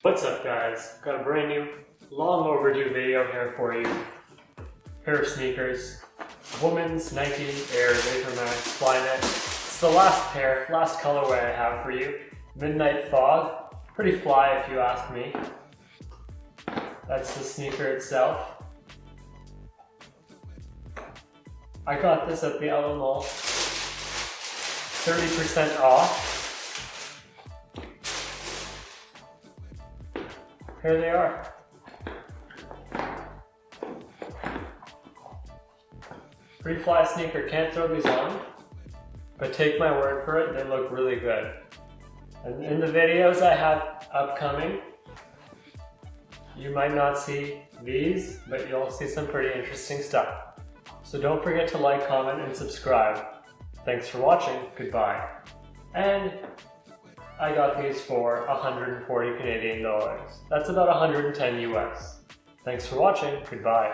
What's up guys, got a brand new, long overdue video here for you. Pair of sneakers, women's Nike Air VaporMax FlyKnit. It's the last colorway I have for you. Midnight Fog, pretty fly if you ask me. That's the sneaker itself. I got this at the Outlet Mall, 30% off. Here they are. Pretty fly sneaker, can't throw these on, but take my word for it, they look really good. And in the videos I have upcoming, you might not see these, but you'll see some pretty interesting stuff. So don't forget to like, comment, and subscribe. Thanks for watching, goodbye. And I got these for 140 Canadian dollars. That's about 110 US. Thanks for watching, goodbye.